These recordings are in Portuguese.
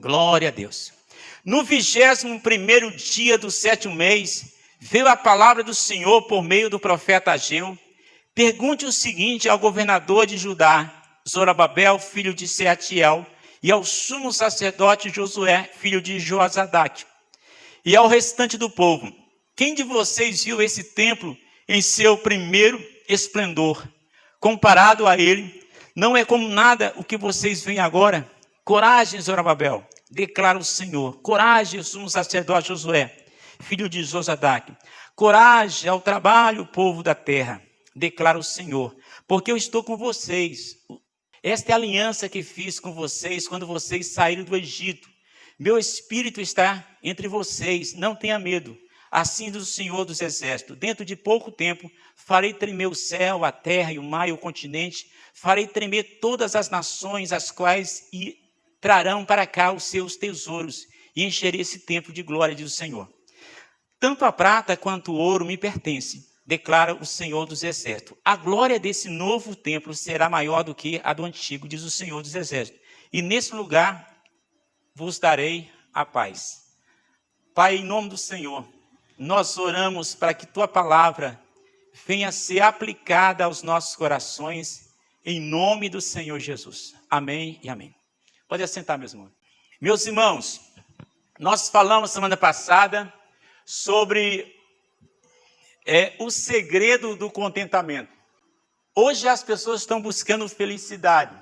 Glória a Deus. No 21º dia do 7º mês, veio a palavra do Senhor por meio do profeta Ageu. Pergunte o seguinte ao governador de Judá, Zorobabel, filho de Sealtiel, e ao sumo sacerdote Josué, filho de Joazadaque, e ao restante do povo: quem de vocês viu esse templo em seu primeiro esplendor? Comparado a ele, não é como nada o que vocês veem agora. Coragem, Zorobabel, declara o Senhor. Coragem, o sumo sacerdote Josué, filho de Josadaque. Coragem ao trabalho, povo da terra, declara o Senhor, porque eu estou com vocês. Esta é a aliança que fiz com vocês quando vocês saíram do Egito. Meu espírito está entre vocês, não tenha medo. Assim diz o Senhor dos Exércitos: dentro de pouco tempo farei tremer o céu, a terra e o mar e o continente. Farei tremer todas as nações, as quais trarão para cá os seus tesouros, e encherei esse templo de glória, diz o Senhor. Tanto a prata quanto o ouro me pertencem, declara o Senhor dos Exércitos. A glória desse novo templo será maior do que a do antigo, diz o Senhor dos Exércitos. E nesse lugar vos darei a paz. Pai, em nome do Senhor, nós oramos para que tua palavra venha ser aplicada aos nossos corações, em nome do Senhor Jesus. Amém e amém. Pode assentar, meus irmãos. Meus irmãos, nós falamos semana passada sobre o segredo do contentamento. Hoje as pessoas estão buscando felicidade.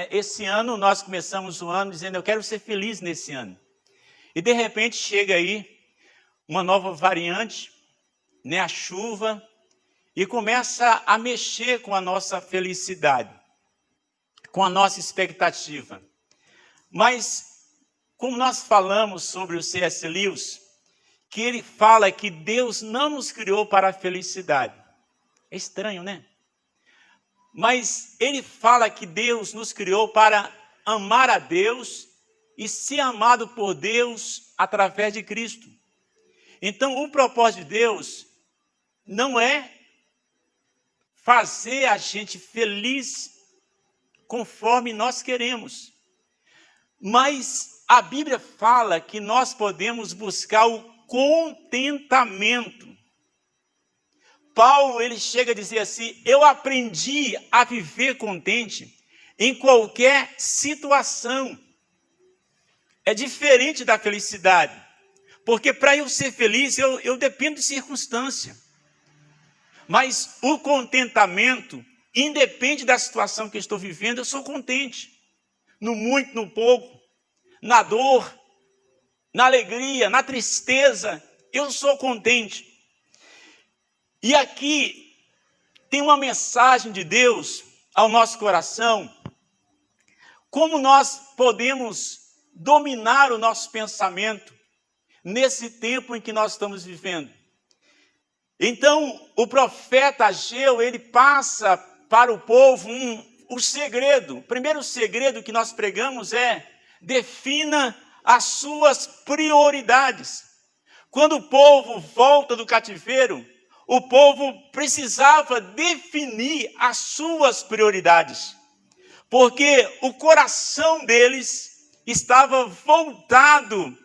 Esse ano nós começamos o ano dizendo: eu quero ser feliz nesse ano. E de repente chega aí uma nova variante, a chuva, e começa a mexer com a nossa felicidade, com a nossa expectativa. Mas, como nós falamos sobre o C.S. Lewis, que ele fala que Deus não nos criou para a felicidade. É estranho, né? Mas ele fala que Deus nos criou para amar a Deus e ser amado por Deus através de Cristo. Então, o propósito de Deus não é fazer a gente feliz conforme nós queremos. Mas a Bíblia fala que nós podemos buscar o contentamento. Paulo, ele chega a dizer assim: eu aprendi a viver contente em qualquer situação. É diferente da felicidade. Porque para eu ser feliz, eu dependo de circunstância. Mas o contentamento, independe da situação que eu estou vivendo, eu sou contente. No muito, no pouco, na dor, na alegria, na tristeza, eu sou contente. E aqui tem uma mensagem de Deus ao nosso coração. Como nós podemos dominar o nosso pensamento nesse tempo em que nós estamos vivendo. Então, o profeta Ageu, ele passa para o povo o segredo. O primeiro segredo que nós pregamos é: defina as suas prioridades. Quando o povo volta do cativeiro, o povo precisava definir as suas prioridades, porque o coração deles estava voltado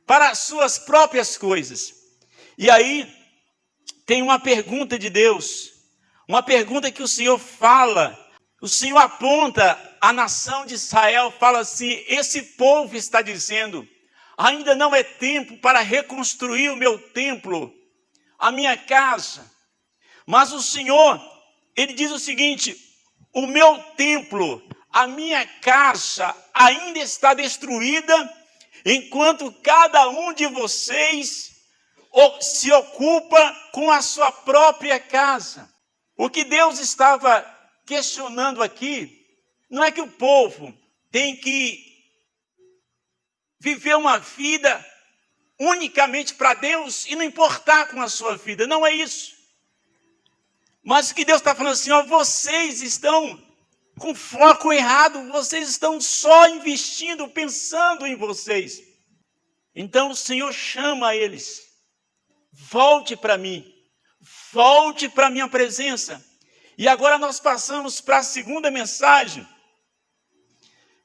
para as suas próprias coisas. E aí tem uma pergunta de Deus, uma pergunta que o Senhor fala. O Senhor aponta a nação de Israel, fala assim: esse povo está dizendo: ainda não é tempo para reconstruir o meu templo, a minha casa. Mas o Senhor, ele diz o seguinte: o meu templo, a minha casa ainda está destruída, enquanto cada um de vocês se ocupa com a sua própria casa. O que Deus estava questionando aqui não é que o povo tem que viver uma vida unicamente para Deus e não importar com a sua vida. Não é isso. Mas o que Deus está falando assim: vocês estão com foco errado, vocês estão só investindo, pensando em vocês. Então o Senhor chama eles: volte para mim, volte para a minha presença. E agora nós passamos para a segunda mensagem,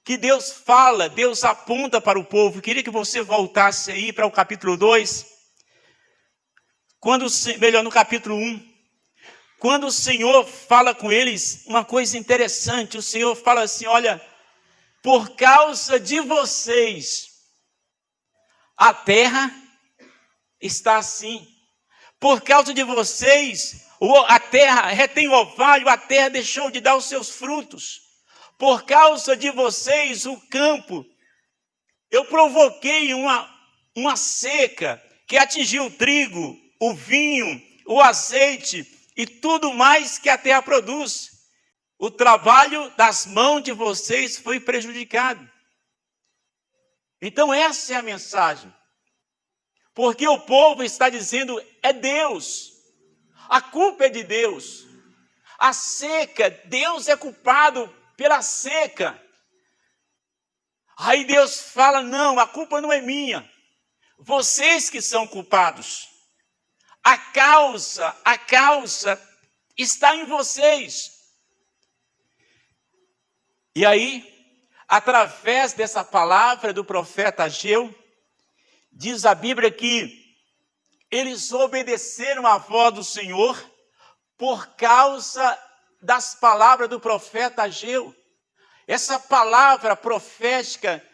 que Deus fala, Deus aponta para o povo. Eu queria que você voltasse aí para o capítulo 2, no capítulo 1. Quando o Senhor fala com eles, uma coisa interessante, o Senhor fala assim, olha, por causa de vocês, a terra está assim. Por causa de vocês, a terra retém o orvalho, a terra deixou de dar os seus frutos. Por causa de vocês, o campo, eu provoquei uma seca que atingiu o trigo, o vinho, o azeite e tudo mais que a terra produz. O trabalho das mãos de vocês foi prejudicado. Então essa é a mensagem. Porque o povo está dizendo, é Deus. A culpa é de Deus. A seca, Deus é culpado pela seca. Aí Deus fala, não, a culpa não é minha. Vocês que são culpados. A causa está em vocês. E aí, através dessa palavra do profeta Ageu, diz a Bíblia que eles obedeceram à voz do Senhor por causa das palavras do profeta Ageu. Essa palavra profética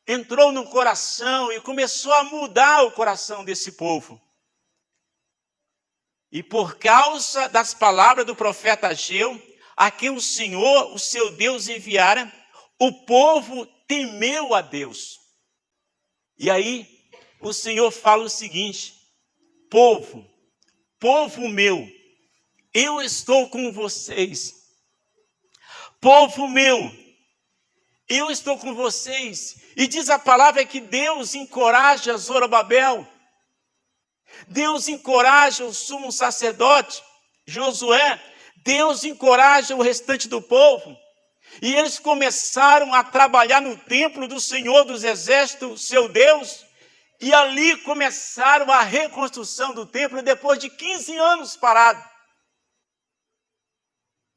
entrou no coração e começou a mudar o coração desse povo. E por causa das palavras do profeta Ageu, a quem o Senhor, o seu Deus, enviara, o povo temeu a Deus. E aí, o Senhor fala o seguinte, povo meu, eu estou com vocês. Povo meu, eu estou com vocês. E diz a palavra que Deus encoraja Zorobabel. Deus encoraja o sumo sacerdote, Josué. Deus encoraja o restante do povo. E eles começaram a trabalhar no templo do Senhor dos Exércitos, seu Deus. E ali começaram a reconstrução do templo depois de 15 anos parado.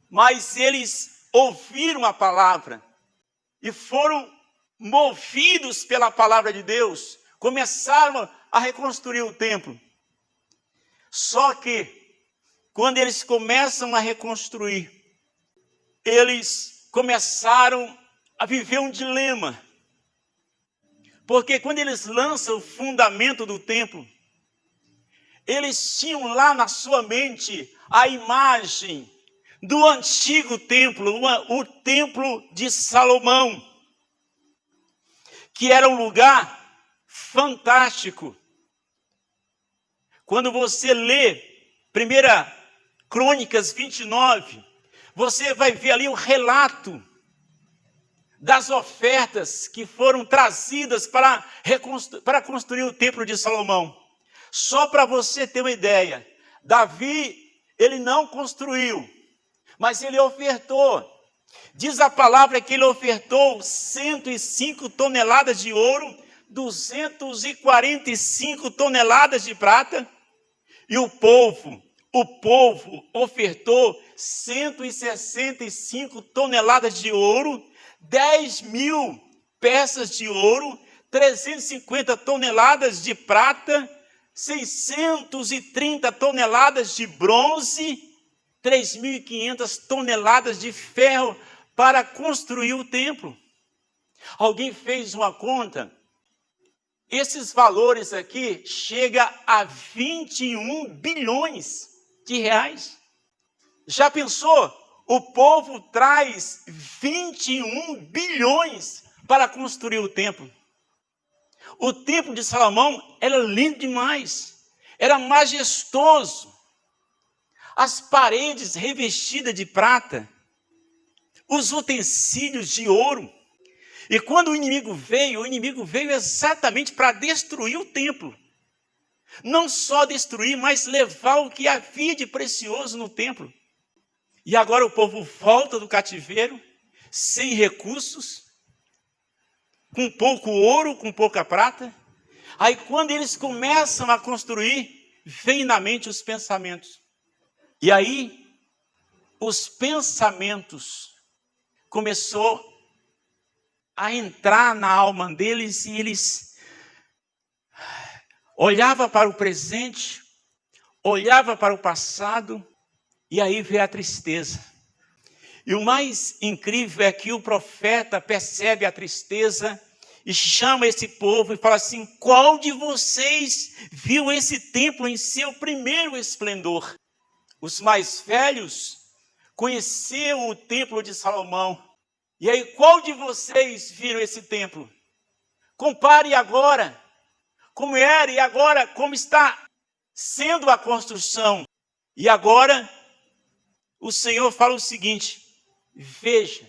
Mas eles ouviram a palavra e foram movidos pela palavra de Deus. Começaram a reconstruir o templo. Só que, quando eles começam a reconstruir, eles começaram a viver um dilema. Porque quando eles lançam o fundamento do templo, eles tinham lá na sua mente a imagem do antigo templo, o templo de Salomão, que era um lugar fantástico. Quando você lê 1 Crônicas 29, você vai ver ali o relato das ofertas que foram trazidas para construir o templo de Salomão. Só para você ter uma ideia, Davi, ele não construiu, mas ele ofertou. Diz a palavra que ele ofertou 105 toneladas de ouro, 245 toneladas de prata, e o povo ofertou 165 toneladas de ouro, 10.000 peças de ouro, 350 toneladas de prata, 630 toneladas de bronze, 3.500 toneladas de ferro para construir o templo. Alguém fez uma conta? Esses valores aqui chegam a 21 bilhões de reais. Já pensou? O povo traz 21 bilhões para construir o templo. O templo de Salomão era lindo demais, era majestoso. As paredes revestidas de prata, os utensílios de ouro. E quando o inimigo veio exatamente para destruir o templo. Não só destruir, mas levar o que havia de precioso no templo. E agora o povo volta do cativeiro, sem recursos, com pouco ouro, com pouca prata. Aí quando eles começam a construir, vem na mente os pensamentos. E aí, os pensamentos começou a entrar na alma deles e eles olhavam para o presente, olhavam para o passado e aí vê a tristeza. E o mais incrível é que o profeta percebe a tristeza e chama esse povo e fala assim: qual de vocês viu esse templo em seu primeiro esplendor? Os mais velhos conheceram o templo de Salomão. E aí, qual de vocês viram esse templo? Compare agora como era e agora como está sendo a construção. E agora o Senhor fala o seguinte: veja,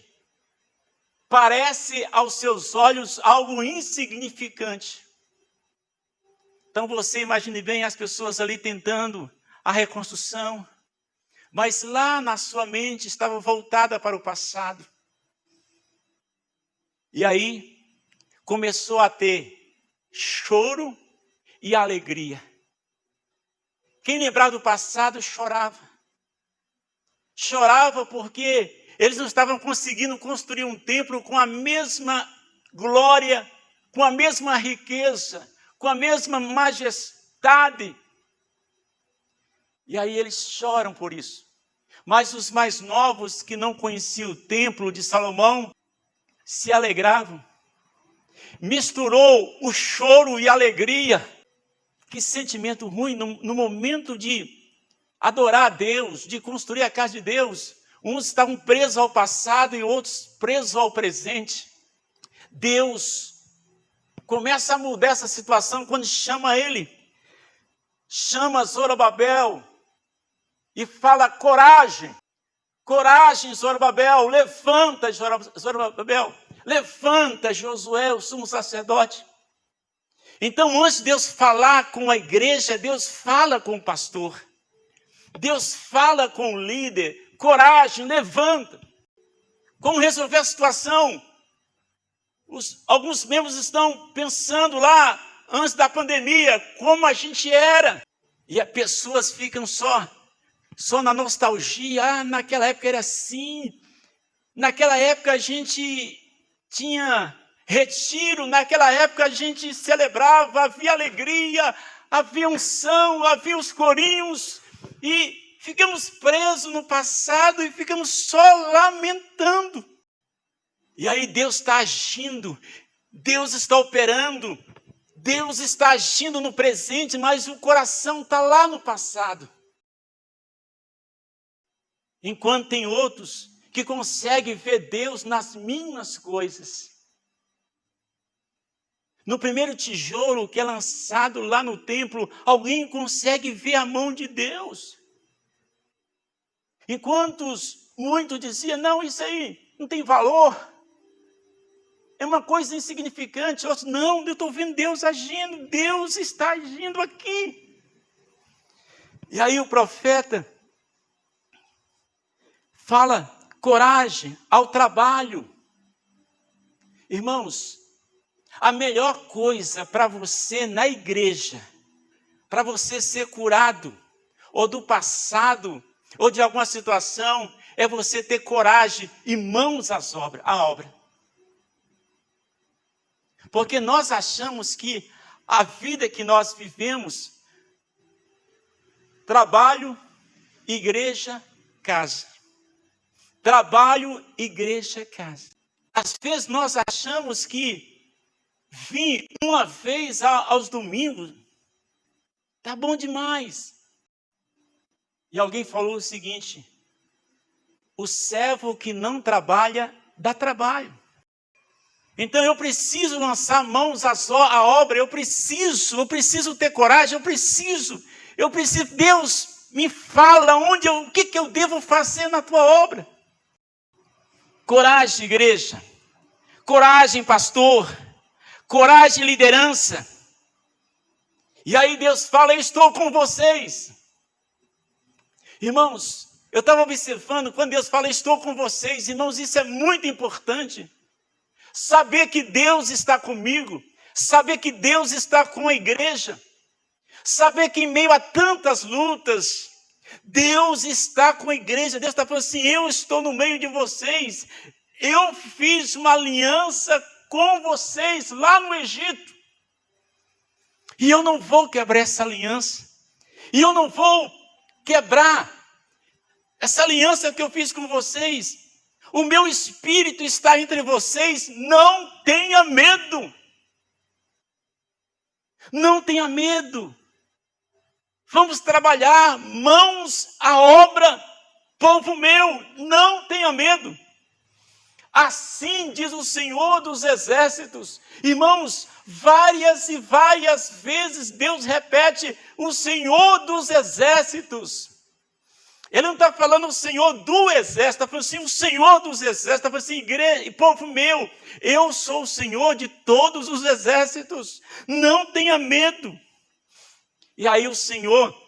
parece aos seus olhos algo insignificante. Então você imagine bem as pessoas ali tentando a reconstrução, mas lá na sua mente estava voltada para o passado. E aí começou a ter choro e alegria. Quem lembrava do passado chorava. Chorava porque eles não estavam conseguindo construir um templo com a mesma glória, com a mesma riqueza, com a mesma majestade. E aí eles choram por isso. Mas os mais novos, que não conheciam o templo de Salomão, se alegravam. Misturou o choro e a alegria. Que sentimento ruim no momento de adorar a Deus, de construir a casa de Deus. Uns estavam presos ao passado e outros presos ao presente. Deus começa a mudar essa situação quando chama ele. Chama Zorobabel e fala: coragem, coragem, Zorobabel, levanta, Zorobabel, levanta, Josué, o sumo sacerdote. Então, antes de Deus falar com a igreja, Deus fala com o pastor. Deus fala com o líder: coragem, levanta. Como resolver a situação? Alguns membros estão pensando lá, antes da pandemia, como a gente era. E as pessoas ficam só na nostalgia. Ah, naquela época era assim. Naquela época a gente tinha retiro. Naquela época a gente celebrava, havia alegria, havia unção, havia os corinhos. E ficamos presos no passado e ficamos só lamentando. E aí Deus está agindo, Deus está operando, Deus está agindo no presente, mas o coração está lá no passado. Enquanto tem outros que conseguem ver Deus nas mínimas coisas. No primeiro tijolo que é lançado lá no templo, alguém consegue ver a mão de Deus. Enquanto muitos diziam: não, isso aí não tem valor. É uma coisa insignificante. Outros: não, eu estou vendo Deus agindo. Deus está agindo aqui. E aí o profeta fala: coragem ao trabalho. Irmãos, a melhor coisa para você na igreja, para você ser curado, ou do passado, ou de alguma situação, é você ter coragem e mãos à obra. Porque nós achamos que a vida que nós vivemos, trabalho, igreja, casa. Trabalho, igreja, casa. Às vezes nós achamos que vir uma vez aos domingos tá bom demais. E alguém falou o seguinte: o servo que não trabalha, dá trabalho. Então eu preciso lançar mãos à obra, eu preciso ter coragem, eu preciso. Deus, me fala o que eu devo fazer na tua obra. Coragem, igreja. Coragem, pastor. Coragem, liderança. E aí Deus fala: eu estou com vocês. Irmãos, eu estava observando, quando Deus fala: estou com vocês, irmãos, isso é muito importante. Saber que Deus está comigo, saber que Deus está com a igreja, saber que em meio a tantas lutas, Deus está com a igreja. Deus está falando assim: eu estou no meio de vocês, eu fiz uma aliança com vocês lá no Egito. E eu não vou quebrar essa aliança. E eu não vou quebrar essa aliança que eu fiz com vocês. O meu espírito está entre vocês. Não tenha medo. Não tenha medo. Vamos trabalhar, mãos à obra, povo meu, não tenha medo. Assim diz o Senhor dos Exércitos. Irmãos, várias e várias vezes Deus repete o Senhor dos Exércitos. Ele não está falando o Senhor do Exército, está falando assim, o Senhor dos Exércitos, está falando assim, igreja, povo meu, eu sou o Senhor de todos os exércitos, não tenha medo. E aí o Senhor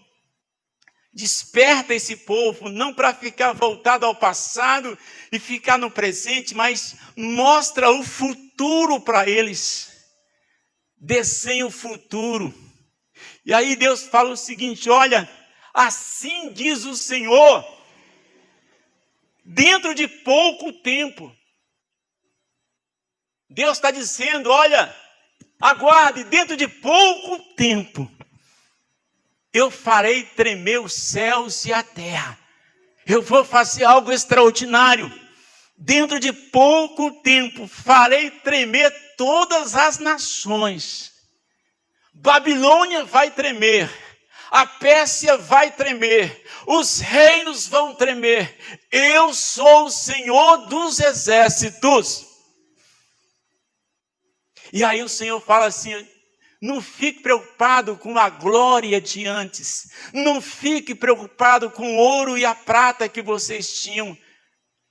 desperta esse povo, não para ficar voltado ao passado e ficar no presente, mas mostra o futuro para eles. Desenha o futuro. E aí Deus fala o seguinte, olha, assim diz o Senhor, dentro de pouco tempo. Deus está dizendo, olha, aguarde, dentro de pouco tempo, eu farei tremer os céus e a terra. Eu vou fazer algo extraordinário. Dentro de pouco tempo, farei tremer todas as nações. Babilônia vai tremer. A Pérsia vai tremer. Os reinos vão tremer. Eu sou o Senhor dos exércitos. E aí o Senhor fala assim, não fique preocupado com a glória de antes. Não fique preocupado com o ouro e a prata que vocês tinham.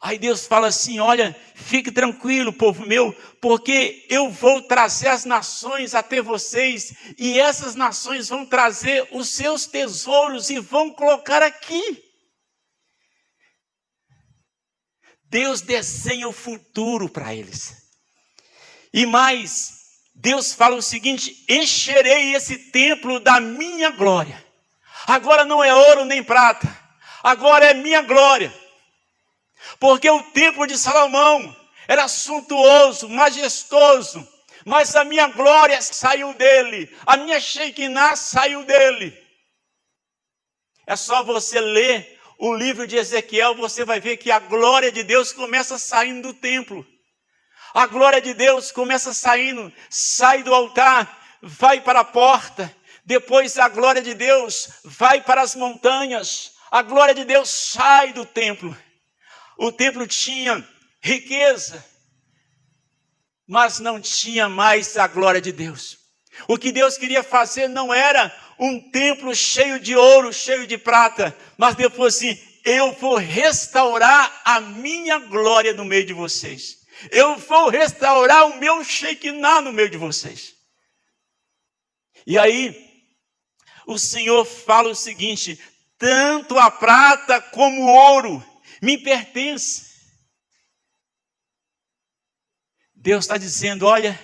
Aí Deus fala assim, olha, fique tranquilo, povo meu, porque eu vou trazer as nações até vocês, e essas nações vão trazer os seus tesouros e vão colocar aqui. Deus desenha o futuro para eles. E mais, Deus fala o seguinte, encherei esse templo da minha glória. Agora não é ouro nem prata, agora é minha glória. Porque o templo de Salomão era suntuoso, majestoso, mas a minha glória saiu dele, a minha Shekinah saiu dele. É só você ler o livro de Ezequiel, você vai ver que a glória de Deus começa saindo do templo. A glória de Deus começa saindo, sai do altar, vai para a porta. Depois a glória de Deus vai para as montanhas. A glória de Deus sai do templo. O templo tinha riqueza, mas não tinha mais a glória de Deus. O que Deus queria fazer não era um templo cheio de ouro, cheio de prata, mas Deus falou assim, eu vou restaurar a minha glória no meio de vocês. Eu vou restaurar o meu Shekinah no meio de vocês. E aí, o Senhor fala o seguinte, tanto a prata como o ouro me pertence. Deus está dizendo, olha,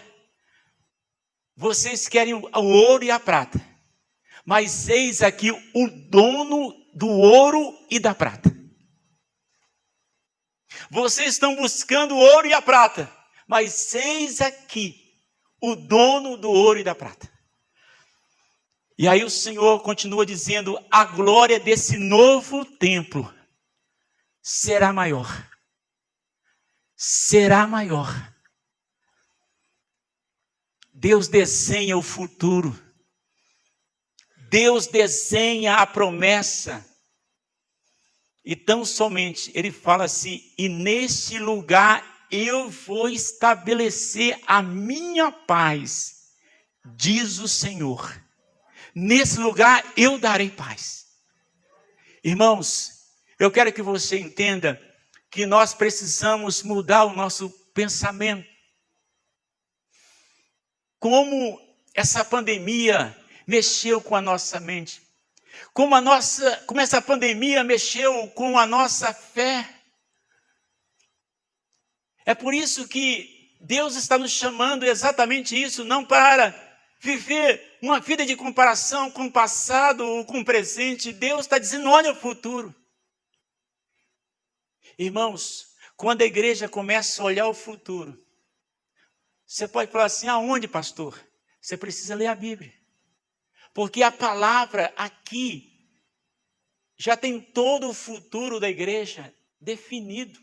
vocês querem o ouro e a prata, mas eis aqui o dono do ouro e da prata. Vocês estão buscando o ouro e a prata, mas eis aqui o dono do ouro e da prata. E aí o Senhor continua dizendo, a glória desse novo templo será maior. Será maior. Deus desenha o futuro. Deus desenha a promessa. E tão somente ele fala assim, e neste lugar eu vou estabelecer a minha paz, diz o Senhor. Nesse lugar eu darei paz. Irmãos, eu quero que você entenda que nós precisamos mudar o nosso pensamento. Como essa pandemia mexeu com a nossa mente. Como essa pandemia mexeu com a nossa fé. É por isso que Deus está nos chamando exatamente isso, não para viver uma vida de comparação com o passado ou com o presente. Deus está dizendo, olha o futuro. Irmãos, quando a igreja começa a olhar o futuro, Você pode falar assim, aonde, pastor? Você precisa ler a Bíblia. Porque a palavra aqui já tem todo o futuro da igreja definido.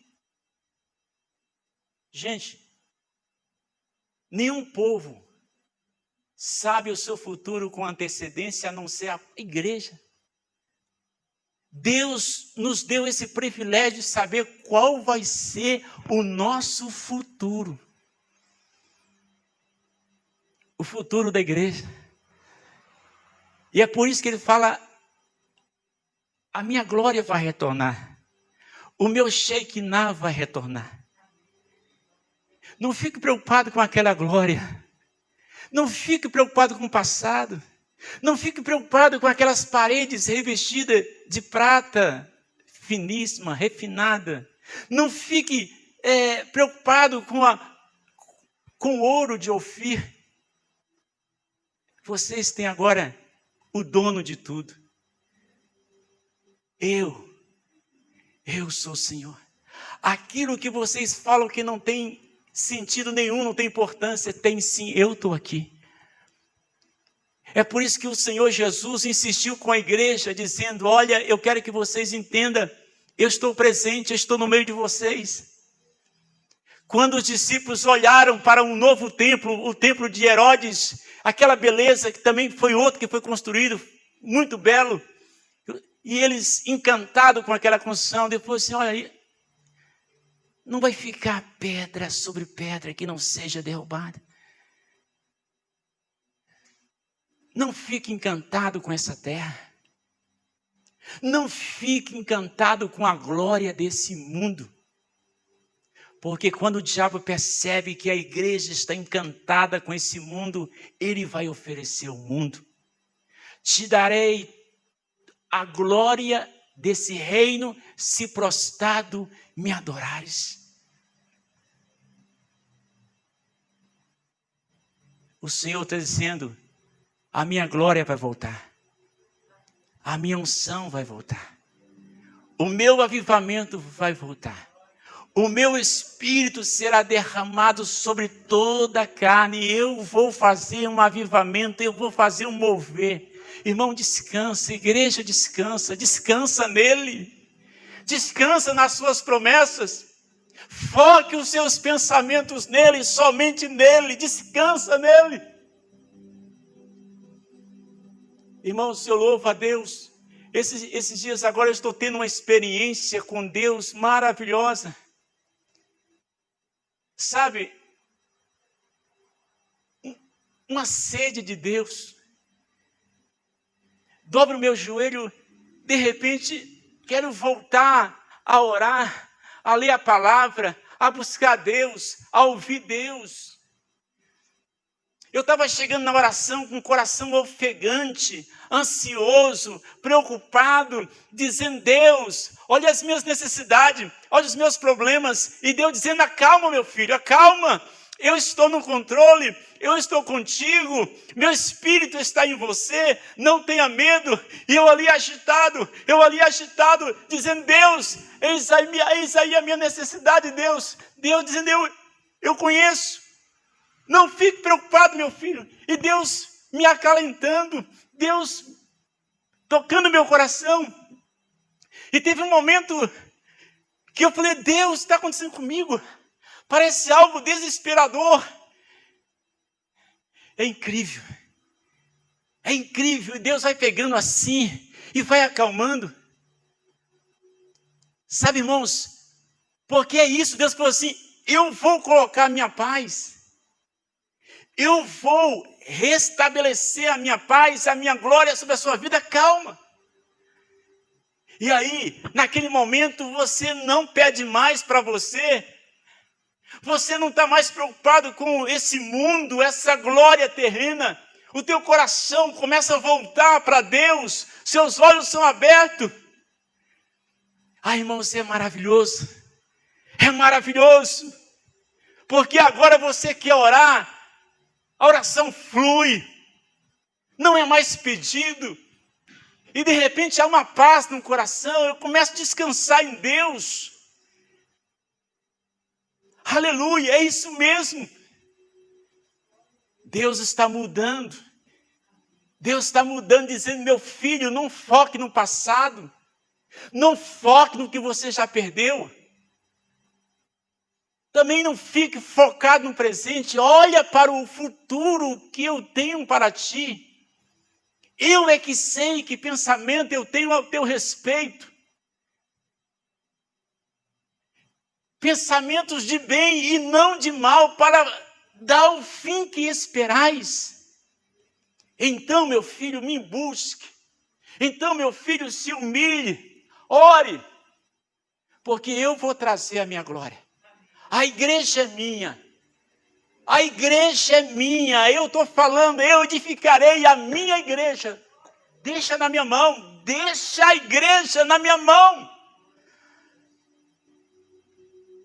Gente, nenhum povo sabe o seu futuro com antecedência a não ser a igreja. Deus nos deu esse privilégio de saber qual vai ser o nosso futuro. O futuro da igreja. E é por isso que ele fala, a minha glória vai retornar. O meu Shekinah vai retornar. Não fique preocupado com aquela glória. Não fique preocupado com o passado. Não fique preocupado com aquelas paredes revestidas de prata finíssima, refinada. Não fique preocupado com o ouro de Ofir. Vocês têm agora o dono de tudo. Eu sou o Senhor. Aquilo que vocês falam que não tem sentido nenhum, não tem importância, tem sim, eu estou aqui. É por isso que o Senhor Jesus insistiu com a igreja, dizendo, olha, eu quero que vocês entendam, eu estou presente, eu estou no meio de vocês. Quando os discípulos olharam para um novo templo, o templo de Herodes, aquela beleza que também foi outro que foi construído, muito belo, e eles encantados com aquela construção, depois assim, olha aí, não vai ficar pedra sobre pedra que não seja derrubada. Não fique encantado com essa terra. Não fique encantado com a glória desse mundo. Porque quando o diabo percebe que a igreja está encantada com esse mundo, ele vai oferecer o mundo. Te darei a glória desse reino, se prostrado me adorares. O Senhor está dizendo, a minha glória vai voltar. A minha unção vai voltar. O meu avivamento vai voltar. O meu espírito será derramado sobre toda a carne. Eu vou fazer um avivamento, eu vou fazer um mover. Irmão, descansa, igreja, descansa. Descansa nele. Descansa nas suas promessas. Foque os seus pensamentos nele, somente nele. Descansa nele. Irmãos, eu louvo a Deus. Esses dias agora eu estou tendo uma experiência com Deus maravilhosa. Sabe, uma sede de Deus. Dobro o meu joelho, de repente quero voltar a orar, a ler a palavra, a buscar Deus, a ouvir Deus. Eu estava chegando na oração com o coração ofegante, ansioso, preocupado, dizendo, Deus, olha as minhas necessidades, olha os meus problemas. E Deus dizendo, acalma meu filho, acalma. Eu estou no controle, eu estou contigo, meu espírito está em você, não tenha medo. E eu ali agitado, dizendo, Deus, eis aí a minha necessidade, Deus. Deus dizendo, eu conheço. Não fique preocupado, meu filho. E Deus me acalentando, Deus tocando meu coração. E teve um momento que eu falei, Deus, o que está acontecendo comigo? Parece algo desesperador. É incrível. É incrível. E Deus vai pegando assim e vai acalmando. Sabe, irmãos, porque é isso. Deus falou assim, eu vou colocar a minha paz. Eu vou restabelecer a minha paz, a minha glória sobre a sua vida. Calma. E aí, naquele momento, você não pede mais para você. Você não está mais preocupado com esse mundo, essa glória terrena. O teu coração começa a voltar para Deus. Seus olhos são abertos. Ah, irmão, você é maravilhoso. É maravilhoso. Porque agora você quer orar. A oração flui, não é mais pedido, e de repente há uma paz no coração, eu começo a descansar em Deus. Aleluia, é isso mesmo. Deus está mudando. Deus está mudando, dizendo: meu filho, não foque no passado. Não foque no que você já perdeu. Também não fique focado no presente. Olha para o futuro que eu tenho para ti. Eu é que sei que pensamento eu tenho ao teu respeito. Pensamentos de bem e não de mal, para dar o fim que esperais. Então, meu filho, me busque. Então, meu filho, se humilhe. Ore. Porque eu vou trazer a minha glória. A igreja é minha. A igreja é minha. Eu estou falando, eu edificarei a minha igreja. Deixa na minha mão. Deixa a igreja na minha mão.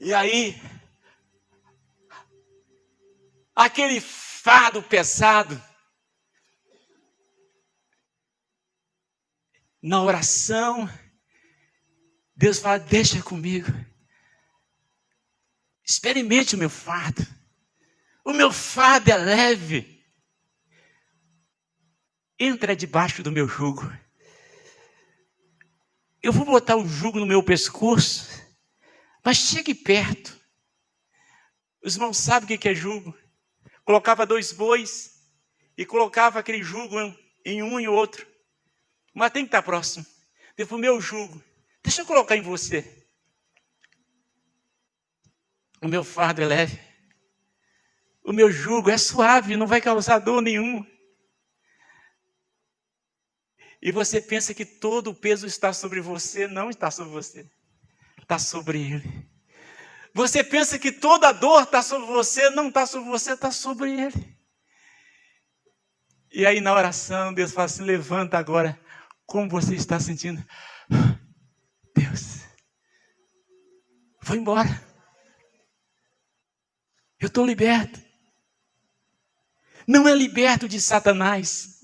E aí, aquele fardo pesado, na oração, Deus fala: deixa comigo. Experimente o meu fardo. O meu fardo é leve. Entra debaixo do meu jugo. Eu vou botar o jugo no meu pescoço, mas chegue perto. Os irmãos sabem o que é jugo. Colocava 2 bois e colocava aquele jugo em um e outro. Mas tem que estar próximo. Depois, o meu jugo, deixa eu colocar em você. O meu fardo é leve. O meu jugo é suave, não vai causar dor nenhuma. E você pensa que todo o peso está sobre você. Não está sobre você. Está sobre Ele. Você pensa que toda a dor está sobre você. Não está sobre você, está sobre Ele. E aí na oração, Deus fala assim: levanta agora. Como você está sentindo? Deus, vou embora. Eu estou liberto. Não é liberto de Satanás.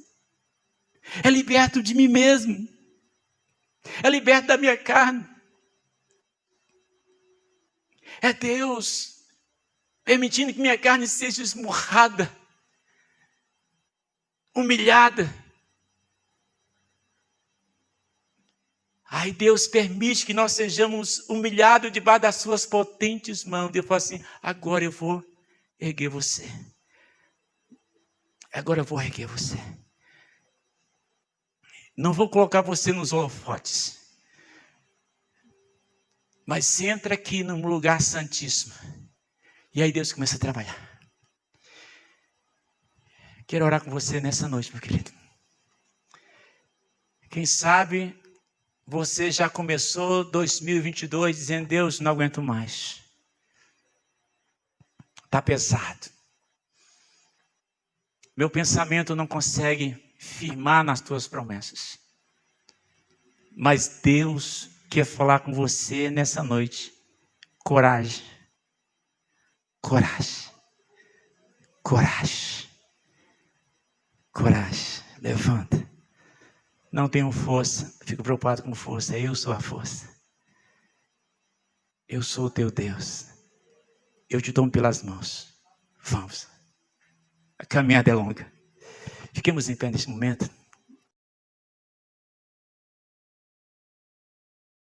É liberto de mim mesmo. É liberto da minha carne. É Deus permitindo que minha carne seja esmurrada, humilhada. Aí Deus permite que nós sejamos humilhados debaixo das suas potentes mãos. Deus fala assim: agora eu vou erguer você. Agora eu vou erguer você. Não vou colocar você nos holofotes. Mas entra aqui num lugar santíssimo. E aí Deus começa a trabalhar. Quero orar com você nessa noite, meu querido. Quem sabe você já começou 2022 dizendo: Deus, não aguento mais. Está pesado. Meu pensamento não consegue firmar nas tuas promessas. Mas Deus quer falar com você nessa noite. Coragem. Coragem. Coragem. Coragem. Levanta. Não tenho força. Fico preocupado com força. Eu sou a força. Eu sou o teu Deus. Eu te tomo pelas mãos. Vamos. A caminhada é longa. Fiquemos em pé neste momento.